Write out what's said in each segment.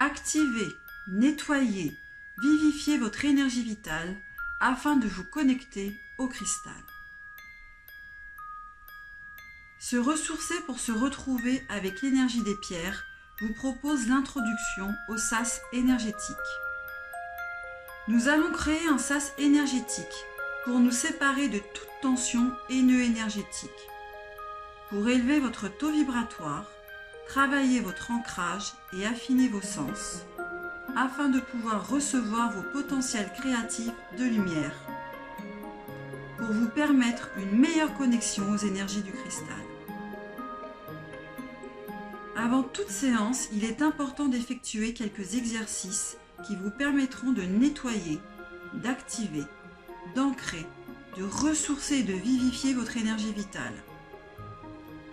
Activez, nettoyez, vivifiez votre énergie vitale afin de vous connecter au cristal. Se ressourcer pour se retrouver avec l'énergie des pierres vous propose l'introduction au sas énergétique. Nous allons créer un sas énergétique pour nous séparer de toute tension et nœud énergétique. Pour élever votre taux vibratoire, travaillez votre ancrage et affinez vos sens afin de pouvoir recevoir vos potentiels créatifs de lumière pour vous permettre une meilleure connexion aux énergies du cristal. Avant toute séance, il est important d'effectuer quelques exercices qui vous permettront de nettoyer, d'activer, d'ancrer, de ressourcer et de vivifier votre énergie vitale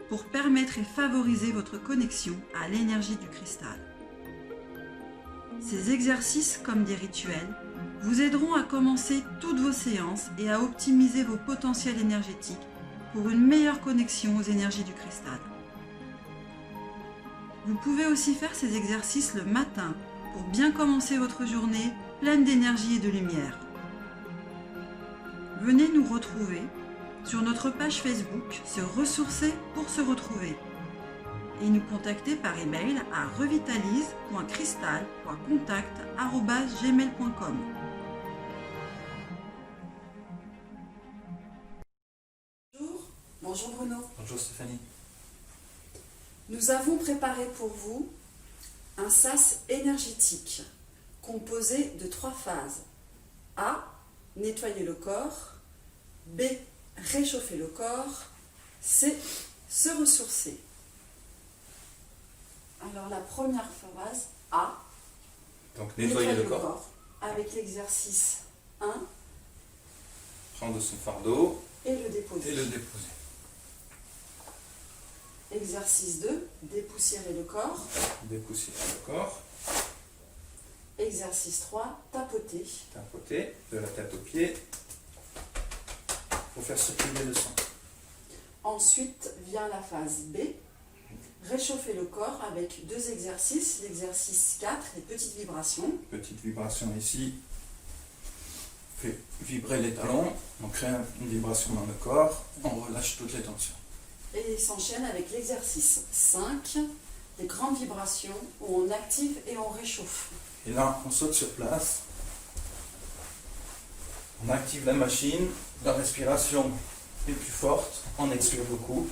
pour permettre et favoriser votre connexion à l'énergie du cristal. Ces exercices, comme des rituels, vous aideront à commencer toutes vos séances et à optimiser vos potentiels énergétiques pour une meilleure connexion aux énergies du cristal. Vous pouvez aussi faire ces exercices le matin pour bien commencer votre journée pleine d'énergie et de lumière. Venez nous retrouver sur notre page Facebook Se ressourcer pour se retrouver et nous contacter par email à revitalise.cristal.contact@gmail.com. Bonjour Bruno. Bonjour Stéphanie. Nous avons préparé pour vous un sas énergétique composé de 3 phases. A. Nettoyer le corps. B. Réchauffer le corps. C. Se ressourcer. Alors la première phase, A. Donc nettoyer le corps. Avec l'exercice 1 Prendre son fardeau et le déposer. Exercice 2, dépoussiérer le corps. Dépoussiérer le corps. Exercice 3, tapoter. Tapoter de la tête aux pieds pour faire circuler le sang. Ensuite vient la phase B, réchauffer le corps avec 2 exercices. L'exercice 4, les petites vibrations. Petite vibration ici fait vibrer les talons. On crée une vibration dans le corps. On relâche toutes les tensions. Et s'enchaîne avec l'exercice 5, les grandes vibrations où on active et on réchauffe. Et là, on saute sur place. On active la machine. La respiration est plus forte. On expire beaucoup.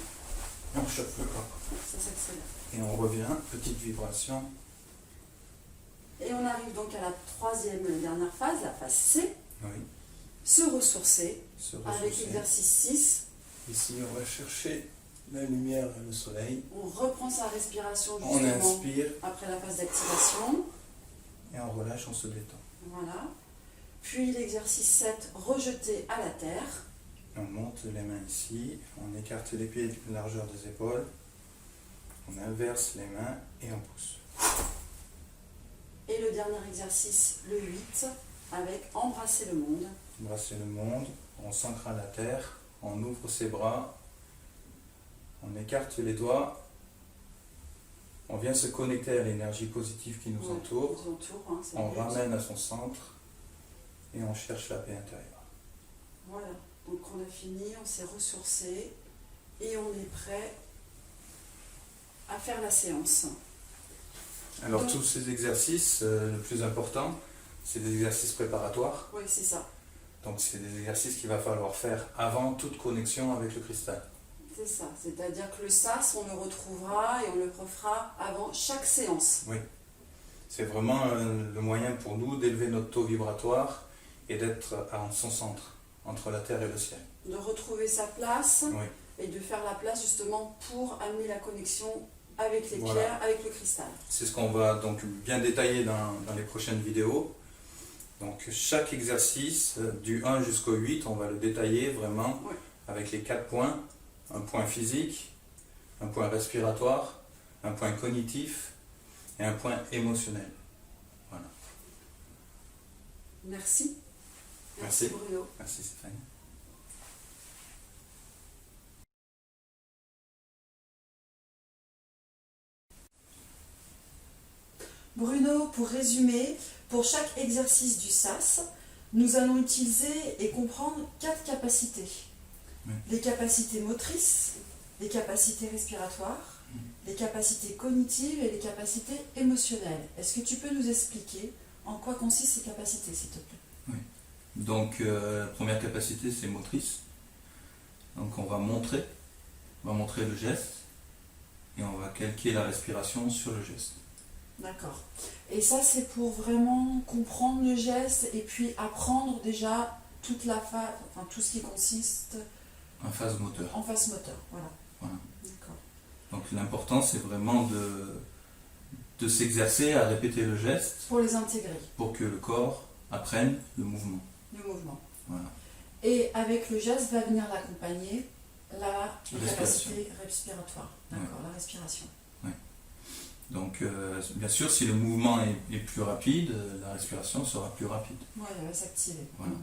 Et on chauffe le corps. Ça s'accélère. Et on revient, petite vibration. Et on arrive donc à la troisième et dernière phase, la phase C. Oui. Se ressourcer. Avec Avec l'exercice 6. Ici, on va chercher la lumière et le soleil. On reprend sa respiration On justement inspire après la phase d'activation. et on relâche, on se détend. Voilà. Puis l'exercice 7, rejeter à la terre. On monte les mains ici, on écarte les pieds de la largeur des épaules, on inverse les mains et on pousse. Et le dernier exercice, le 8, avec embrasser le monde. Embrasser le monde, on s'ancre à la terre, on ouvre ses bras, on écarte les doigts, on vient se connecter à l'énergie positive qui nous entoure, on ramène à son centre et on cherche la paix intérieure. Voilà, donc on a fini, on s'est ressourcé et on est prêt à faire la séance. Alors tous ces exercices, le plus important, c'est des exercices préparatoires. Oui, c'est ça. Donc c'est des exercices qu'il va falloir faire avant toute connexion avec le cristal. C'est ça, c'est-à-dire que le sas, on le retrouvera et on le refera avant chaque séance. Oui, c'est vraiment le moyen pour nous d'élever notre taux vibratoire et d'être en son centre, entre la terre et le ciel. De retrouver sa place Oui. et de faire la place justement pour amener la connexion avec les Voilà. pierres, avec le cristal. C'est ce qu'on va donc bien détailler dans les prochaines vidéos. Donc chaque exercice, du 1 jusqu'au 8, on va le détailler vraiment avec les 4 points. Un point physique, un point respiratoire, un point cognitif et un point émotionnel. Voilà. Merci. Merci. Bruno. Merci Stéphanie. Bruno, pour résumer, pour chaque exercice du SAS, nous allons utiliser et comprendre 4 capacités. Oui. Les capacités motrices, les capacités respiratoires, les capacités cognitives et les capacités émotionnelles. Est-ce que tu peux nous expliquer en quoi consistent ces capacités, s'il te plaît? Oui. Donc, la première capacité, c'est motrice. Donc, on va montrer le geste et on va calquer la respiration sur le geste. D'accord. Et ça, c'est pour vraiment comprendre le geste et puis apprendre déjà toute la phase, enfin tout ce qui consiste En phase moteur. en phase moteur. Voilà. Voilà. D'accord. Donc, l'important, c'est vraiment de s'exercer à répéter le geste Pour les intégrer, pour que le corps apprenne le mouvement. le mouvement. Voilà. Et avec le geste va venir l'accompagner la Respiration. capacité respiratoire. D'accord, la respiration. Donc, bien sûr, si le mouvement est plus rapide, la respiration sera plus rapide. Oui, elle va s'activer. Voilà.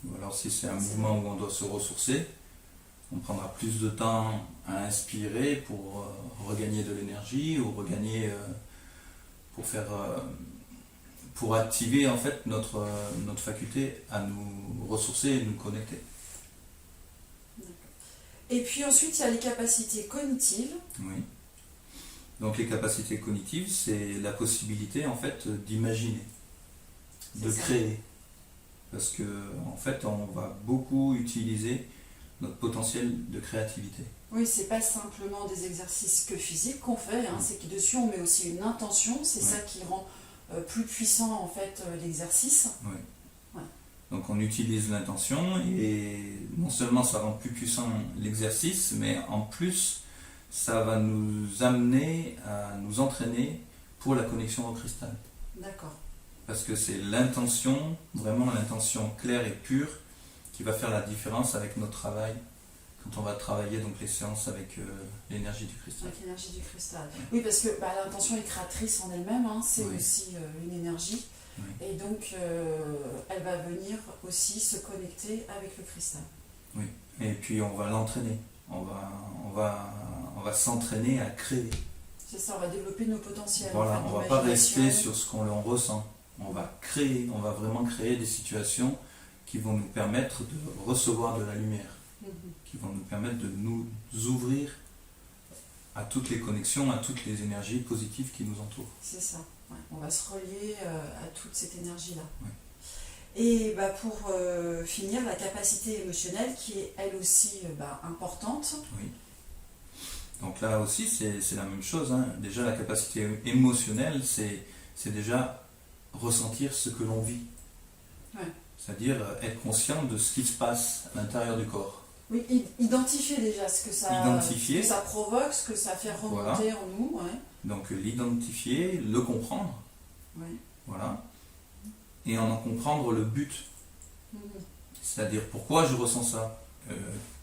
Ou alors, si c'est un C'est mouvement où on doit se ressourcer, on prendra plus de temps à inspirer pour regagner de l'énergie ou regagner pour activer en fait notre faculté à nous ressourcer et nous connecter. Et puis ensuite, il y a les capacités cognitives. Oui. Donc les capacités cognitives, c'est la possibilité en fait d'imaginer, de C'est ça. créer. Parce que en fait, on va beaucoup utiliser notre potentiel de créativité. Oui, c'est pas simplement des exercices que physiques qu'on fait, hein, c'est que dessus on met aussi une intention, c'est ça qui rend plus puissant en fait l'exercice. Oui. Ouais. Donc on utilise l'intention et non seulement ça rend plus puissant l'exercice, mais en plus ça va nous amener à nous entraîner pour la connexion au cristal. D'accord. Parce que c'est l'intention, vraiment l'intention claire et pure, qui va faire la différence avec notre travail, quand on va travailler donc les séances avec l'énergie du cristal. Avec l'énergie du cristal. Oui, parce que l'intention est créatrice en elle-même, hein, c'est aussi une énergie. Oui. Et donc, elle va venir aussi se connecter avec le cristal. Oui. Et puis on va l'entraîner. On va s'entraîner à créer. C'est ça, on va développer nos potentiels. Voilà, en fait, on ne va pas l'imagination. rester sur ce qu'on ressent. On va créer, on va vraiment créer des situations qui vont nous permettre de recevoir de la lumière, qui vont nous permettre de nous ouvrir à toutes les connexions, à toutes les énergies positives qui nous entourent. C'est ça, ouais. On va se relier à toute cette énergie-là. Ouais. Et pour finir, la capacité émotionnelle qui est elle aussi importante. Oui. Donc là aussi, c'est la même chose. Hein. Déjà, la capacité émotionnelle, c'est déjà ressentir ce que l'on vit. Ouais. C'est-à-dire être conscient de ce qui se passe à l'intérieur du corps. Oui, identifier déjà ce que ça provoque, ce que ça fait remonter en nous. Ouais. Donc l'identifier, le comprendre. Ouais. Voilà. Et en comprendre le but. C'est-à-dire pourquoi je ressens ça.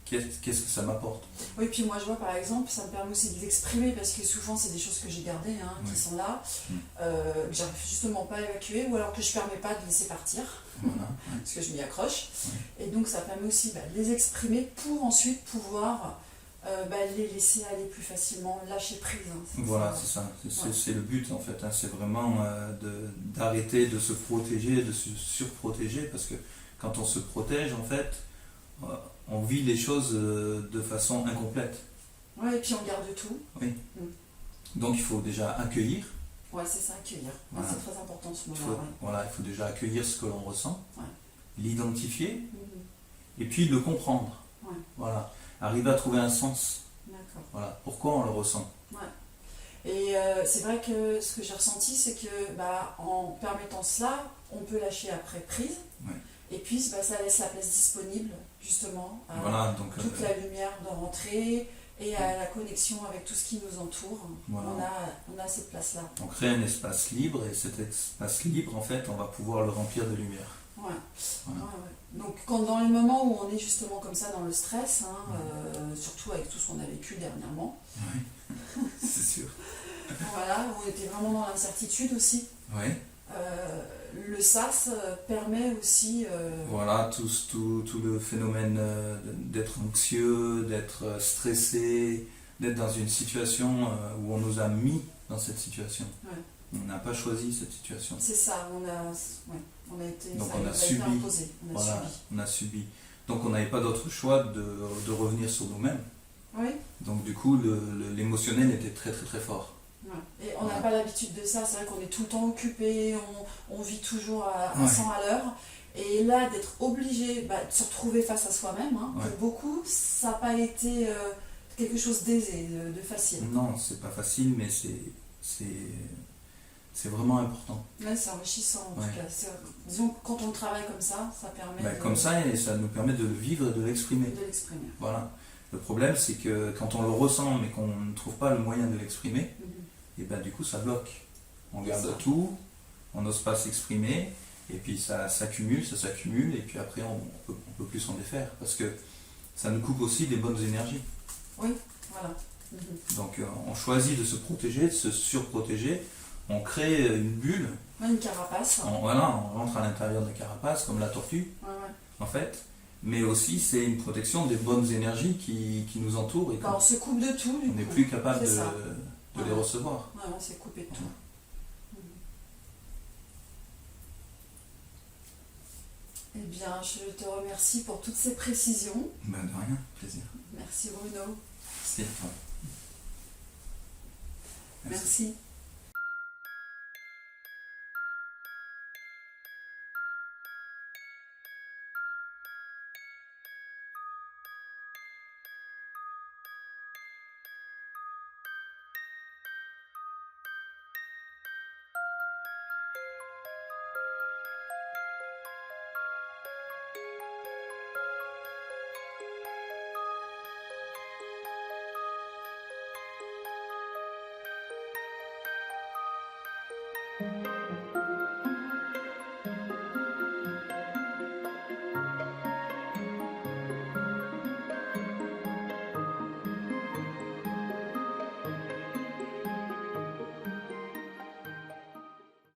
Qu'est-ce que ça m'apporte. Oui, puis moi je vois par exemple, ça me permet aussi de l'exprimer parce que souvent c'est des choses que j'ai gardées, qui sont là, que j'arrive justement pas à évacuer ou alors que je permets pas de laisser partir, Voilà. parce que je m'y accroche. Et donc ça permet aussi de les exprimer pour ensuite pouvoir les laisser aller plus facilement, lâcher prise. Voilà, c'est ça. C'est le but en fait. Hein. C'est vraiment d'arrêter de se protéger, de se surprotéger parce que quand on se protège en fait, on vit les choses de façon incomplète. Ouais, et puis on garde tout. Oui. Donc il faut déjà accueillir. Ouais, c'est ça, accueillir. Voilà. C'est très important ce moment-là. Voilà, il faut déjà accueillir ce que l'on ressent, Ouais. l'identifier, et puis le comprendre. Ouais. Voilà. Arriver à trouver un sens. D'accord. Voilà. Pourquoi on le ressent. Ouais. Et c'est vrai que ce que j'ai ressenti, c'est que en permettant cela, on peut lâcher après prise. Ouais. Et puis ça laisse la place disponible justement à Voilà, donc, toute la lumière de rentrer et à la connexion avec tout ce qui nous entoure. Voilà. On a cette place-là. on crée un espace libre et cet espace libre, en fait, on va pouvoir le remplir de lumière. Ouais. Voilà. Ouais. Donc dans les moments où on est justement comme ça dans le stress, surtout avec tout ce qu'on a vécu dernièrement, C'est sûr. voilà, où on était vraiment dans l'incertitude aussi. Oui. Le SAS permet aussi... Voilà, tout le phénomène d'être anxieux, d'être stressé, d'être dans une situation où on nous a mis dans cette situation. Ouais. On n'a pas choisi cette situation. C'est ça, on a été, Donc ça on nous a été subi. imposé, on a Voilà, subi. on a subi. Donc on n'avait pas d'autre choix de revenir sur nous-mêmes. Oui. Donc du coup, l'émotionnel était très très très fort. Ouais. Et on n'a Voilà. pas l'habitude de ça, c'est vrai qu'on est tout le temps occupé, on vit toujours à Ouais. 100 à l'heure. Et là, d'être obligé de se retrouver face à soi-même, hein, Ouais. pour beaucoup, ça n'a pas été quelque chose d'aisé, de facile. Non, c'est pas facile, mais c'est vraiment important. Ouais, c'est enrichissant en Ouais. tout cas. Disons que quand on travaille comme ça permet Comme ça, et ça nous permet de le vivre et de l'exprimer. de l'exprimer. Voilà. Le problème, c'est que quand on le ressent, mais qu'on ne trouve pas le moyen de l'exprimer, Mhm. et ben du coup, ça bloque. On C'est garde ça. tout, on n'ose pas s'exprimer, et puis ça s'accumule, et puis après, on peut plus s'en défaire, parce que ça nous coupe aussi des bonnes énergies. Oui, voilà. Mhm. Donc on choisit de se protéger, de se surprotéger, on crée une bulle, Ouais, une carapace. on rentre à l'intérieur de la carapace, comme la tortue, Ouais, ouais. en fait, mais aussi c'est une protection des bonnes énergies qui nous entourent, et On se coupe de tout, du on n'est coup. plus capable C'est ça. de les Ouais. recevoir. Ouais, on s'est coupé de tout. Eh bien, je te remercie pour toutes ces précisions. Ben de rien, plaisir. Merci Bruno. Merci à toi. Merci. Merci.